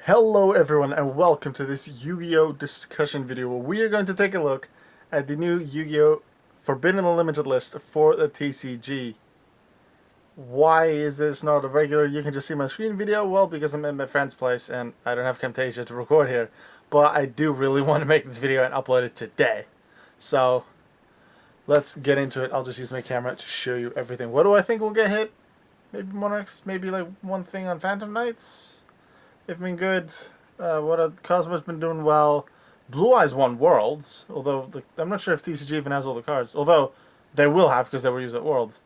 Hello everyone and welcome to this Yu-Gi-Oh! Discussion video where we are going to take a look at the new Yu-Gi-Oh! Forbidden Unlimited list for the TCG. Why is this not a regular you can just see my screen video? Well, because I'm in my friend's place and I don't have Camtasia to record here. But I do really want to make this video and upload it today. So, let's get into it. I'll just use my camera to show you everything. What do I think will get hit? Maybe Monarchs, maybe like one thing on Phantom Knights? They've been good. Kozmo's been doing well. Blue Eyes won Worlds, although I'm not sure if TCG even has all the cards. Although they will have because they were used at Worlds.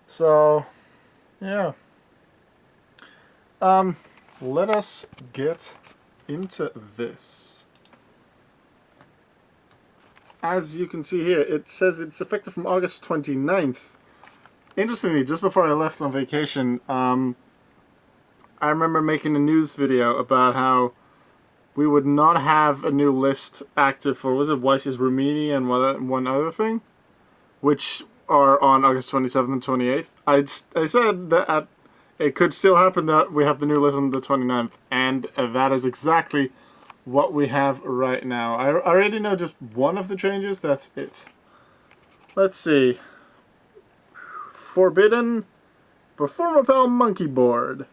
So, yeah. Let us get into this. As you can see here, it says it's effective from August 29th. Interestingly, just before I left on vacation, I remember making a news video about how we would not have a new list active for, was it Weiss's Rumini and one other thing? Which are on August 27th and 28th. I said that it could still happen that we have the new list on the 29th, and that is exactly what we have right now. I already know just one of the changes, that's it. Let's see. Forbidden Performapal Monkey Board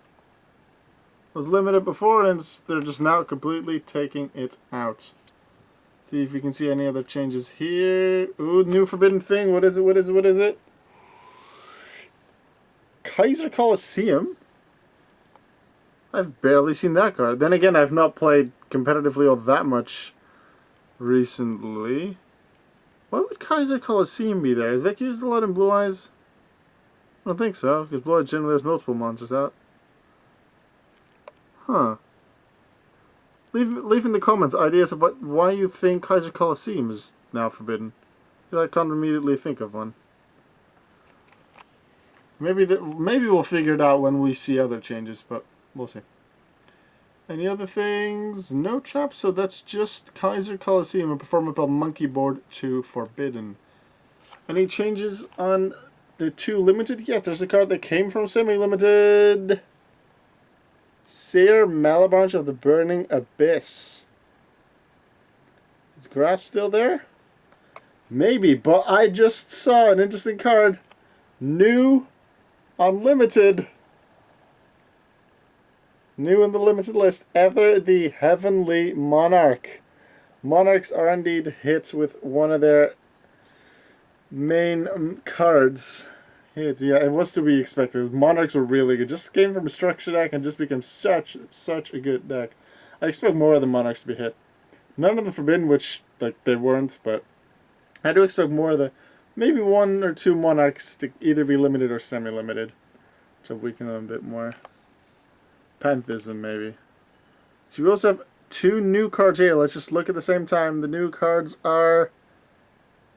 was limited before, and they're just now completely taking it out. See if you can see any other changes here. Ooh, new forbidden thing. What is it? Kaiser Coliseum? I've barely seen that card. Then again, I've not played competitively all that much recently. Why would Kaiser Coliseum be there? Is that used a lot in Blue Eyes? I don't think so, because Blue Eyes generally has multiple monsters out. Huh. Leave in the comments ideas of why you think Kaiser Coliseum is now forbidden. I can't immediately think of one. Maybe we'll figure it out when we see other changes, but we'll see. Any other things? No traps, so that's just Kaiser Coliseum and Performapal Monkey Board to forbidden. Any changes on the two limited? Yes, there's a card that came from semi-limited. Seer Malabranch of the Burning Abyss. Is Graf still there? Maybe, but I just saw an interesting card. New Unlimited. New in the limited list. Ever the Heavenly Monarch. Monarchs are indeed hits with one of their main cards. Yeah, it was to be expected. Monarchs were really good. Just came from a structure deck and just became such a good deck. I expect more of the Monarchs to be hit. None of the Forbidden, which they weren't, but I do expect more of the maybe one or two Monarchs to either be limited or semi-limited to weaken them a bit more. Pantheism, maybe. So we also have two new cards here. Let's just look at the same time. The new cards are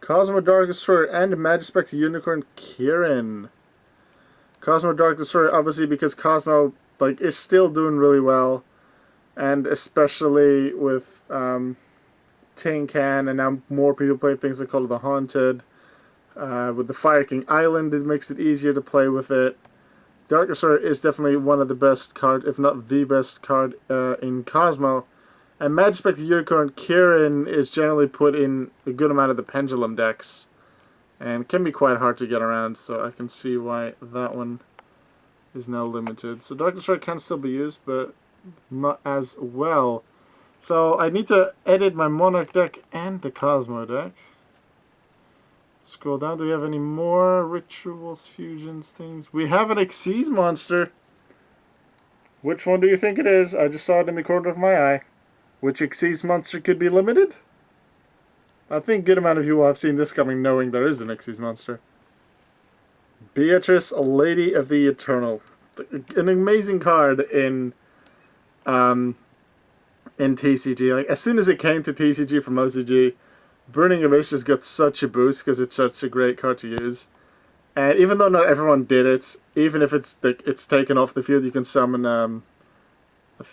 Kozmo Dark Destroyer and Magispector Unicorn Kirin. Kozmo Dark Destroyer, obviously, because Kozmo is still doing really well, and especially with Tin Can, and now more people play things like Call of the Haunted. With the Fire King Island, it makes it easier to play with it. Dark Destroyer is definitely one of the best cards, if not the best card in Kozmo. And Magispector Unicorn Kirin is generally put in a good amount of the Pendulum decks, and can be quite hard to get around, so I can see why that one is now limited. So Dark Destroyer can still be used, but not as well. So I need to edit my Monarch deck and the Kozmo deck. Scroll down. Do we have any more rituals, fusions, things? We have an Xyz monster. Which one do you think it is? I just saw it in the corner of my eye. Which Xyz monster could be limited? I think a good amount of you will have seen this coming knowing there is an Xyz monster. Beatrice, Lady of the Eternal. An amazing card in TCG. As soon as it came to TCG from OCG, Burning Abyss just got such a boost because it's such a great card to use. And even though not everyone did it, even if it's taken off the field, you can summon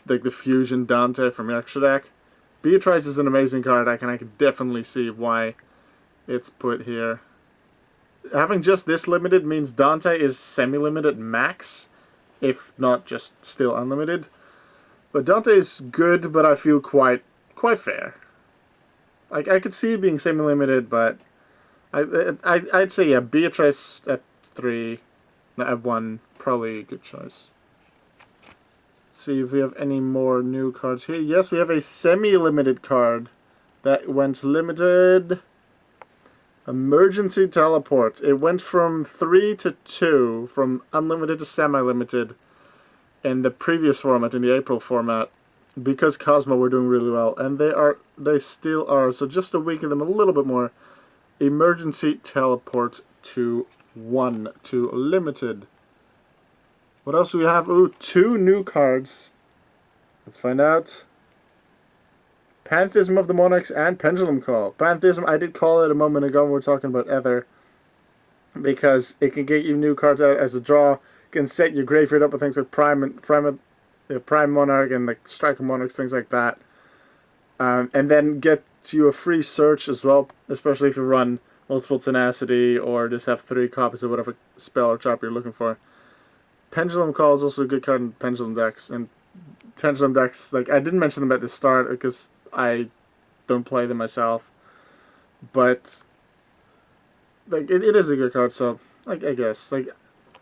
the Fusion Dante from your extra deck. Beatrice is an amazing card deck, and I can definitely see why it's put here. Having just this limited means Dante is semi-limited max, if not just still unlimited. But Dante's good, but I feel quite fair. Like, I could see it being semi-limited, but I'd say, yeah, Beatrice at 3, at 1, probably a good choice. See if we have any more new cards here. Yes, we have a semi-limited card that went limited. Emergency Teleport. It went from 3 to 2, from unlimited to semi-limited in the previous format, in the April format, because Kozmo were doing really well, and they still are. So just to weaken them a little bit more, Emergency Teleport to 1, to limited. What else do we have? Ooh, 2 new cards. Let's find out. Pantheism of the Monarchs and Pendulum Call. Pantheism, I did call it a moment ago when we were talking about Ether, because it can get you new cards out as a draw, can set your graveyard up with things like Prime Monarch and like Striker Monarchs, things like that. And then get you a free search as well, especially if you run multiple Tenacity or just have 3 copies of whatever spell or trap you're looking for. Pendulum Call is also a good card in Pendulum decks, and Pendulum decks, like, I didn't mention them at the start because I don't play them myself, but like it is a good card. So like, I guess, like,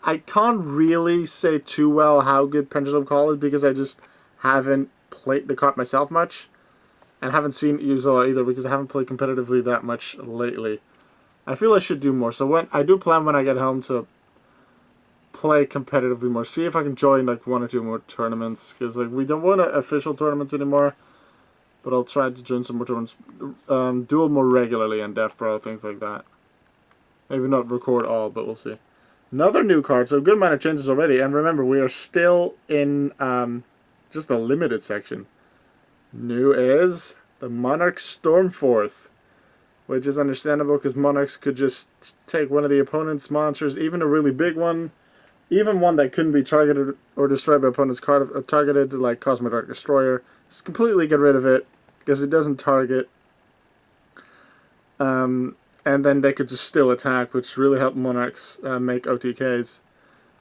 I can't really say too well how good Pendulum Call is because I just haven't played the card myself much, and haven't seen it used a lot either because I haven't played competitively that much lately. I feel I should do more. So when I do plan, when I get home, to play competitively more, see if I can join like 1 or 2 more tournaments, because like we don't want official tournaments anymore. But I'll try to join some more tournaments, duel more regularly and Death Pro, things like that. Maybe not record all, but we'll see. Another new card, so a good amount of changes already. And remember, we are still in just the limited section. New is the Monarch Stormforth, which is understandable because Monarchs could just take one of the opponent's monsters, even a really big one, even one that couldn't be targeted or destroyed by opponent's card, targeted like Cosmic Dark Destroyer. Just completely get rid of it because it doesn't target. And then they could just still attack, which really helped Monarchs make OTKs.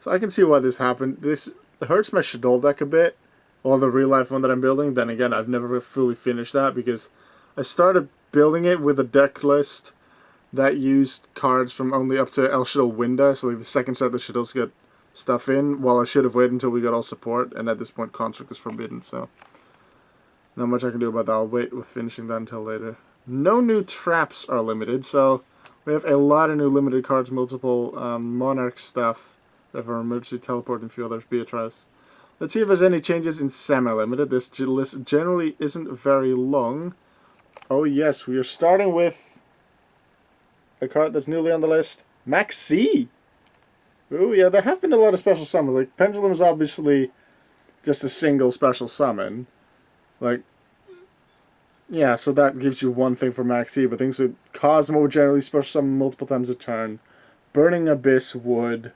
So I can see why this happened. This hurts my Shadow deck a bit, or the real life one that I'm building. Then again, I've never fully finished that because I started building it with a deck list that used cards from only up to El Shadow Winda, so like the second set the Shadows get stuff in, while I should have waited until we got all support, and at this point Construct is forbidden, so not much I can do about that. I'll wait with finishing that until later. No new traps are limited, so we have a lot of new limited cards, multiple Monarch stuff. We have our Emergency Teleport and a few others, Beatrice. Let's see if there's any changes in semi-limited. This list generally isn't very long. Oh yes, we are starting with a card that's newly on the list, Maxi. Oh yeah, there have been a lot of special summons. Like, Pendulum is obviously just a single special summon. Like, yeah, so that gives you one thing for Maxi, but things with Kozmo generally special summon multiple times a turn. Burning Abyss would.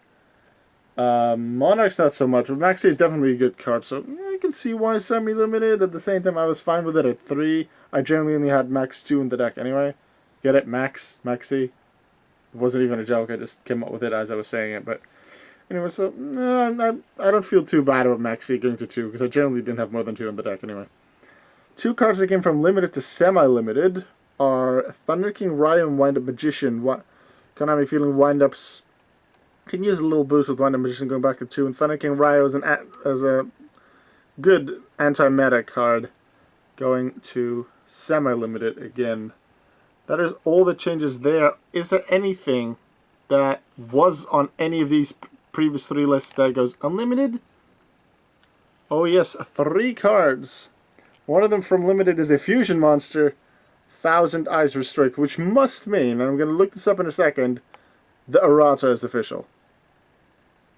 Monarch's not so much, but Maxi is definitely a good card, so I can see why semi-limited. At the same time, I was fine with it at 3. I generally only had Max 2 in the deck anyway. Get it? Maxi. It wasn't even a joke, I just came up with it as I was saying it, but anyway, so I don't feel too bad about Maxi going to 2, because I generally didn't have more than 2 in the deck anyway. 2 cards that came from limited to semi-limited are Thunder King Ryo and Wind Up Magician. Kind of have me feeling Wind-Ups can use a little boost with Wind Up Magician going back to 2, and Thunder King Ryo is a good anti-meta card going to semi-limited again. That is all the changes there. Is there anything that was on any of these previous 3 lists that goes unlimited? Oh yes, 3 cards. One of them from limited is a fusion monster, Thousand Eyes Restrict, which must mean, and I'm going to look this up in a second, the errata is official.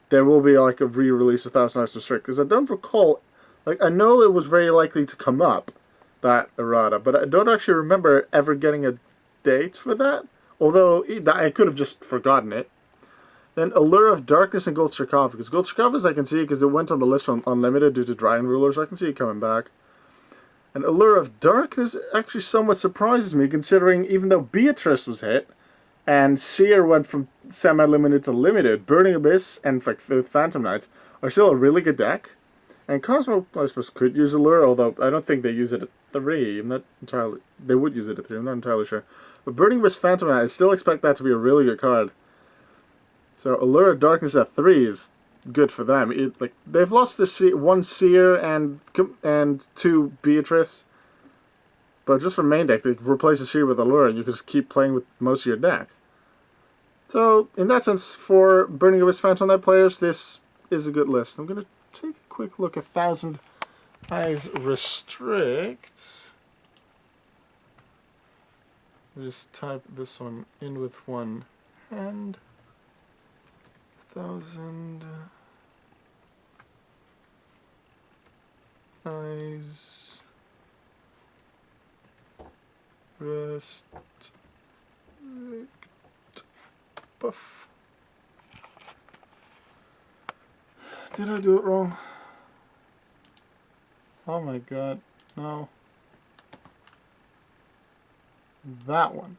There will be like a re-release of Thousand Eyes Restrict, because I don't recall, like, I know it was very likely to come up, that errata, but I don't actually remember ever getting a date for that, although I could have just forgotten it. Then Allure of Darkness and Gold Sarcophagus. Gold Sarcophagus I can see because it went on the list from Unlimited due to Dragon Ruler, so I can see it coming back. And Allure of Darkness actually somewhat surprises me, considering even though Beatrice was hit, and Seer went from semi-limited to limited, Burning Abyss and like Phantom Knights are still a really good deck. And Kozmo, I suppose, could use Allure, although I don't think they use it at 3. I'm not entirely... They would use it at 3, I'm not entirely sure. But Burning Abyss Phantom Knight, I still expect that to be a really good card. So Allure of Darkness at 3 is good for them. Like they've lost their 1 Seer and 2 Beatrice. But just for main deck, they replace the Seer with Allure, and you can just keep playing with most of your deck. So, in that sense, for Burning Abyss Phantom Knight players, this is a good list. I'm going to take a quick look at Thousand Eyes Restrict. I'll just type this one in with one hand. 1000 Eyes Restrict. Buff. Did I do it wrong? Oh my god, no. That one.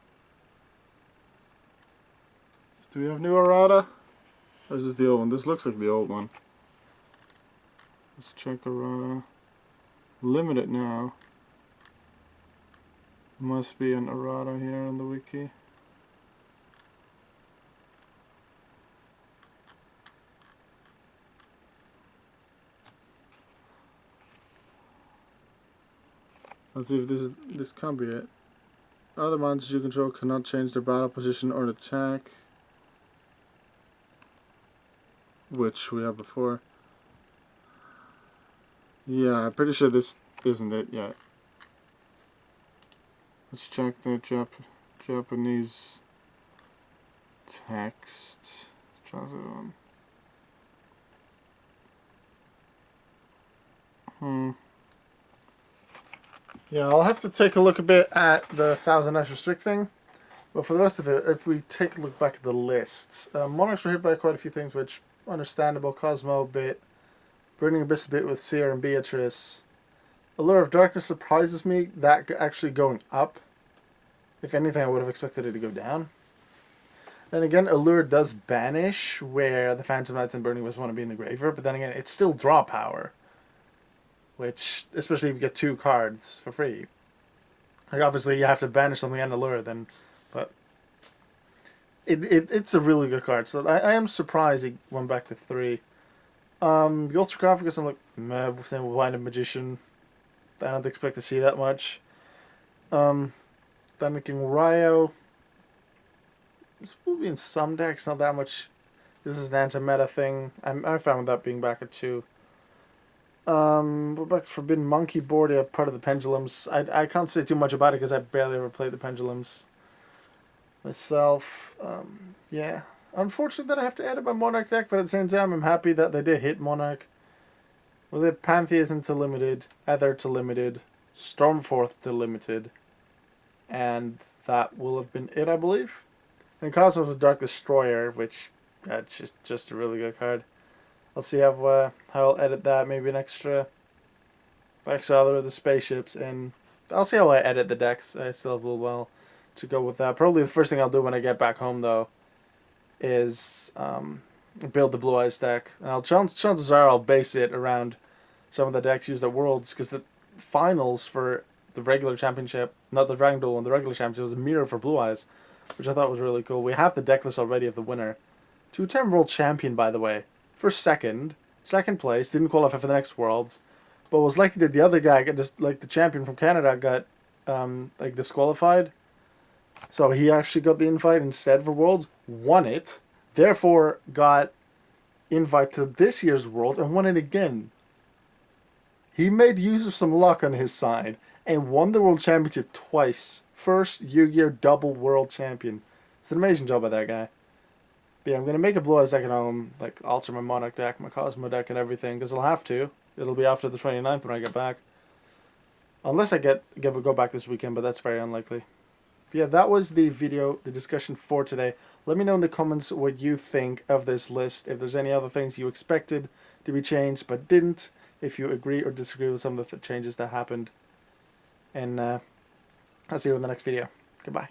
Do we have new errata? Or is this the old one? This looks like the old one. Let's check errata. Limit it now. Must be an errata here on the wiki. Let's see if this can't be it. Other monsters you control cannot change their battle position or attack, which we have before. Yeah, I'm pretty sure this isn't it yet. Let's check the Japanese text. Translate on. Yeah, I'll have to take a look a bit at the Thousand Eyes Restrict thing. But for the rest of it, if we take a look back at the lists, Monarchs were hit by quite a few things, which understandable. Kozmo a bit, Burning Abyss a bit with Seer and Beatrice. Allure of Darkness surprises me, that actually going up. If anything, I would have expected it to go down. Then again, Allure does banish, where the Phantom Knights and Burning Abyss want to be in the graveyard, but then again, it's still draw power. Which, especially if you get 2 cards for free. Like, obviously, you have to banish something and Allure then, but it's a really good card. So I am surprised it went back to 3. The Ultracophagus, I'm like, meh, same with Wind of Magician. I don't expect to see that much. Then the King Ryo. This will be in some decks, not that much. This is the anti-meta thing. I found that being back at 2. We're back to Forbidden Monkey board. Yeah, part of the Pendulums. I can't say too much about it because I barely ever played the Pendulums myself. Yeah. Unfortunate that I have to edit my Monarch deck, but at the same time, I'm happy that they did hit Monarch. Was it Pantheism to Limited, Ether to Limited, Stormforth to Limited, and that will have been it, I believe. And Cosmos with Dark Destroyer, which that's just a really good card. I'll see how I'll edit that. Maybe an extra other of the spaceships, and I'll see how I edit the decks. I still have a little while to go with that. Probably the first thing I'll do when I get back home, though, is build the Blue Eyes deck. And chances are I'll base it around some of the decks used at Worlds, because the finals for the regular championship, not the Dragon Duel and the regular championship, was a mirror for Blue Eyes, which I thought was really cool. We have the deck list already of the winner. 2-time world champion, by the way. For second place, didn't qualify for the next Worlds, but was likely that the other guy, like the champion from Canada, got like disqualified. So he actually got the invite instead for Worlds, won it, therefore got invite to this year's Worlds and won it again. He made use of some luck on his side and won the World Championship twice. First Yu-Gi-Oh! Double World Champion. It's an amazing job by that guy. But yeah, I'm going to make a Blue Eyes deck at home, like alter my Monarch deck, my Kozmo deck and everything, because I'll have to. It'll be after the 29th when I get back. Unless I go back this weekend, but that's very unlikely. But yeah, that was the discussion for today. Let me know in the comments what you think of this list, if there's any other things you expected to be changed but didn't, if you agree or disagree with some of the changes that happened. And I'll see you in the next video. Goodbye.